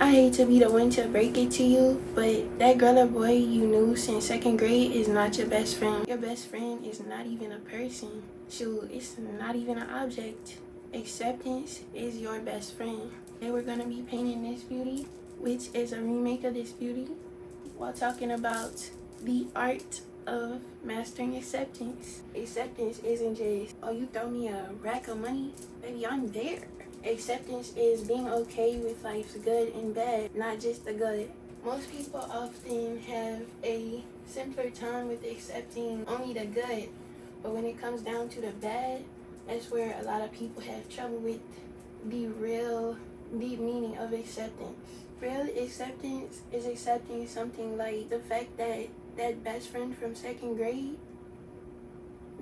I hate to be the one to break it to you, but that girl or boy you knew since second grade is not your best friend. Your best friend is not even a person. Shoot, it's not even an object. Acceptance is your best friend. Today we're gonna be painting this beauty, which is a remake of this beauty, while talking about the art of mastering acceptance. Acceptance isn't just, oh, you throw me a rack of money, baby, I'm there. Acceptance is being okay with life's good and bad, not just the good. Most people often have a simpler time with accepting only the good, but when it comes down to the bad, that's where a lot of people have trouble with the real deep meaning of acceptance. Real acceptance is accepting something like the fact that that best friend from second grade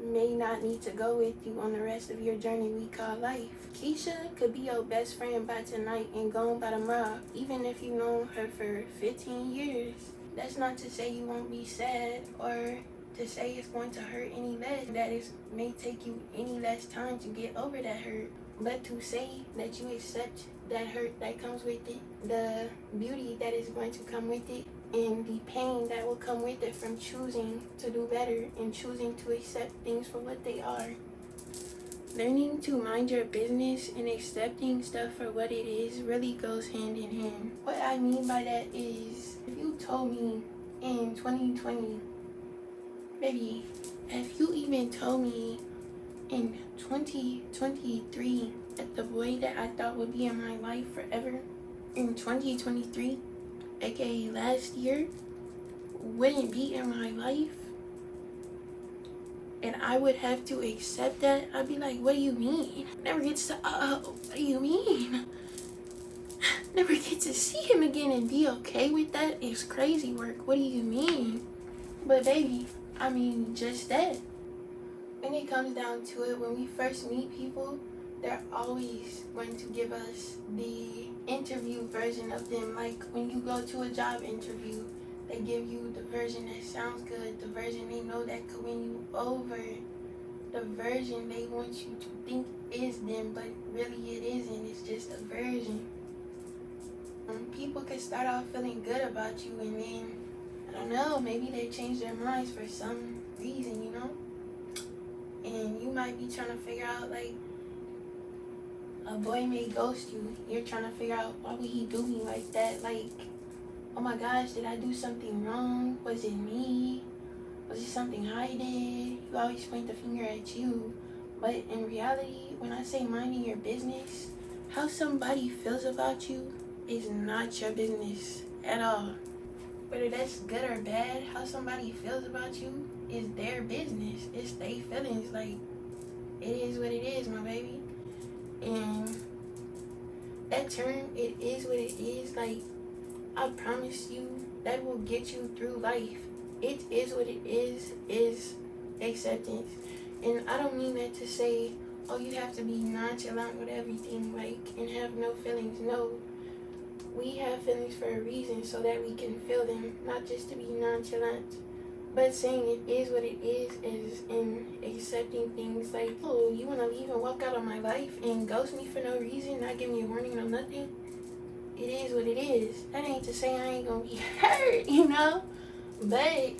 may not need to go with you on the rest of your journey we call life. Keisha could be your best friend by tonight and gone by tomorrow, even if you've known her for 15 years. That's not to say you won't be sad or to say it's going to hurt any less, that it may take you any less time to get over that hurt, but to say that you accept that hurt that comes with it, the beauty that is going to come with it, and the pain that will come with it from choosing to do better and choosing to accept things for what they are. Learning to mind your business and accepting stuff for what it is really goes hand in hand. What I mean by that is, if you told me in 2020, baby, if you even told me in 2023 that the boy that I thought would be in my life forever in 2023, aka last year, wouldn't be in my life, and I would have to accept that, I'd be like, what do you mean? Never get to, what do you mean? Never get to see him again and be okay with that? It's crazy work. What do you mean? But baby, I mean, just that. When it comes down to it, when we first meet people, they're always going to give us the interview version of them. Like when you go to a job interview, they give you the version that sounds good, the version they know that could win you over, the version they want you to think is them, but really it isn't. It's just a version. People can start off feeling good about you, and then, I don't know, maybe they change their minds for some reason, you know? And you might be trying to figure out, like, a boy may ghost you. You're trying to figure out, why would he do me like that? Like, oh my gosh, did I do something wrong? Was it me? Was it something I did? You always point the finger at you. But in reality, when I say minding your business, how somebody feels about you is not your business at all. Whether that's good or bad, how somebody feels about you is their business. It's their feelings. Like, it is what it is, my baby. And that term, it is what it is, like, I promise you, that will get you through life. It is what it is acceptance. And I don't mean that to say, oh, you have to be nonchalant with everything, like, and have no feelings. No. We have feelings for a reason, so that we can feel them, not just to be nonchalant. But saying it is what it is in accepting things like, oh, you want to leave and walk out of my life and ghost me for no reason, not give me a warning, no nothing. It is what it is. That ain't to say I ain't gonna be hurt, you know? But,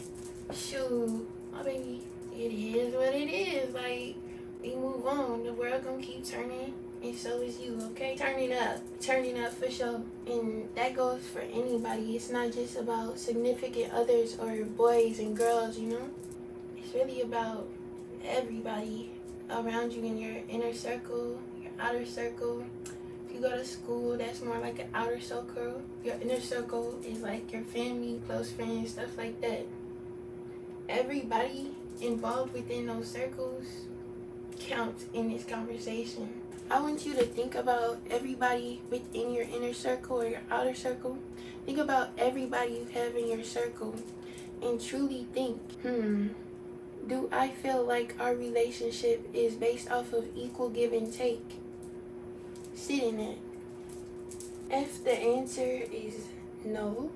shoot, my baby, it is what it is. Like, we move on. The world gonna keep turning, and so is you, okay? Turning up for sure. And that goes for anybody. It's not just about significant others or boys and girls, you know? It's really about everybody around you in your inner circle, your outer circle. If you go to school, that's more like an outer circle. Your inner circle is like your family, close friends, stuff like that. Everybody involved within those circles counts in this conversation. I want you to think about everybody within your inner circle or your outer circle. Think about everybody you have in your circle and truly think, do I feel like our relationship is based off of equal give and take? Sit in it. If the answer is no,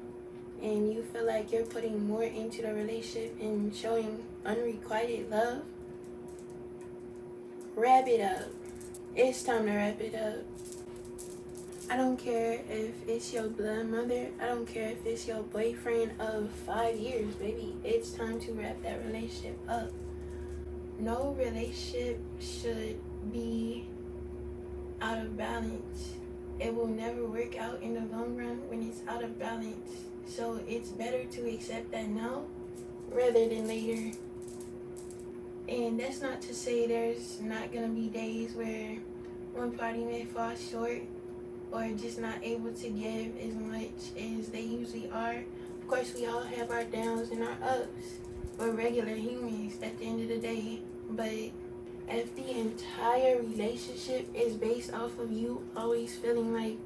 and you feel like you're putting more into the relationship and showing unrequited love, wrap it up. It's time to wrap it up. I don't care if it's your blood mother. I don't care if it's your boyfriend of 5 years, baby. It's time to wrap that relationship up. No relationship should be out of balance. It will never work out in the long run when it's out of balance. So it's better to accept that now rather than later. And that's not to say there's not gonna be days where one party may fall short or just not able to give as much as they usually are. Of course, we all have our downs and our ups. We're regular humans at the end of the day. But if the entire relationship is based off of you always feeling like,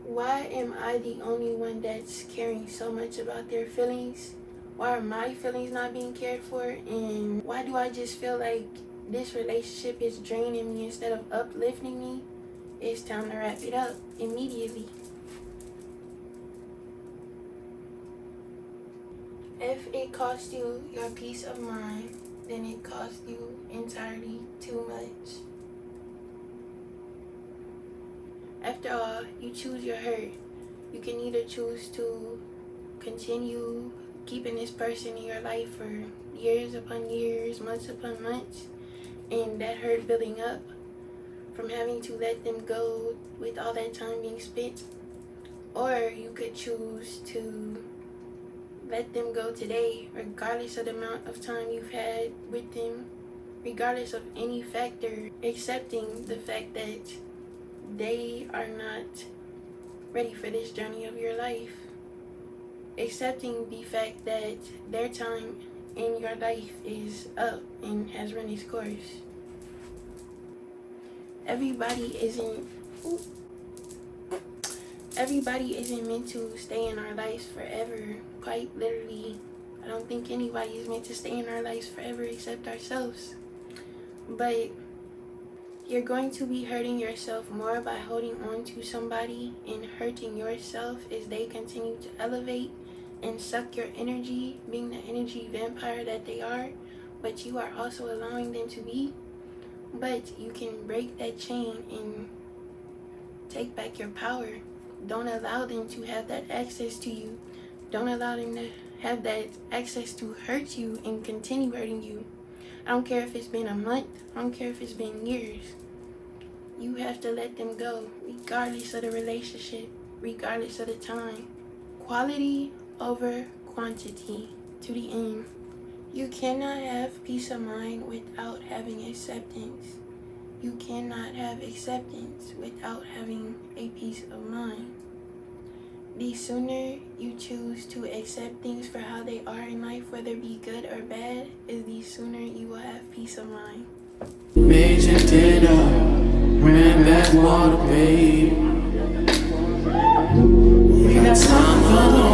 why am I the only one that's caring so much about their feelings? Why are my feelings not being cared for? And why do I just feel like this relationship is draining me instead of uplifting me? It's time to wrap it up immediately. If it costs you your peace of mind, then it costs you entirely too much. After all, you choose your hurt. You can either choose to continue keeping this person in your life for years upon years, months upon months, and that hurt building up from having to let them go with all that time being spent. Or you could choose to let them go today, regardless of the amount of time you've had with them, regardless of any factor, accepting the fact that they are not ready for this journey of your life. Accepting the fact that their time in your life is up and has run its course. Everybody isn't meant to stay in our lives forever. Quite literally, I don't think anybody is meant to stay in our lives forever except ourselves. But you're going to be hurting yourself more by holding on to somebody and hurting yourself as they continue to elevate and suck your energy, being the energy vampire that they are, but you are also allowing them to be. But you can break that chain and take back your power. Don't allow them to have that access to you. Don't allow them to have that access to hurt you and continue hurting you. I don't care if it's been a month. I don't care if it's been years. You have to let them go, regardless of the relationship, regardless of the time. Quality over quantity to the end. You cannot have peace of mind without having acceptance. You cannot have acceptance without having a peace of mind. The sooner you choose to accept things for how they are in life, whether it be good or bad, is the sooner you will have peace of mind. Made your dinner, ran that water, babe. We got time for the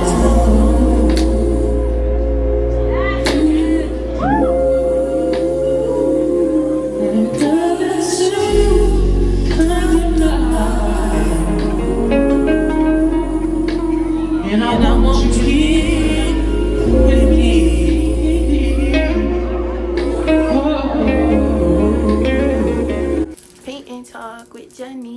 and I want you here with me. Paint and Talk with Jahnyce.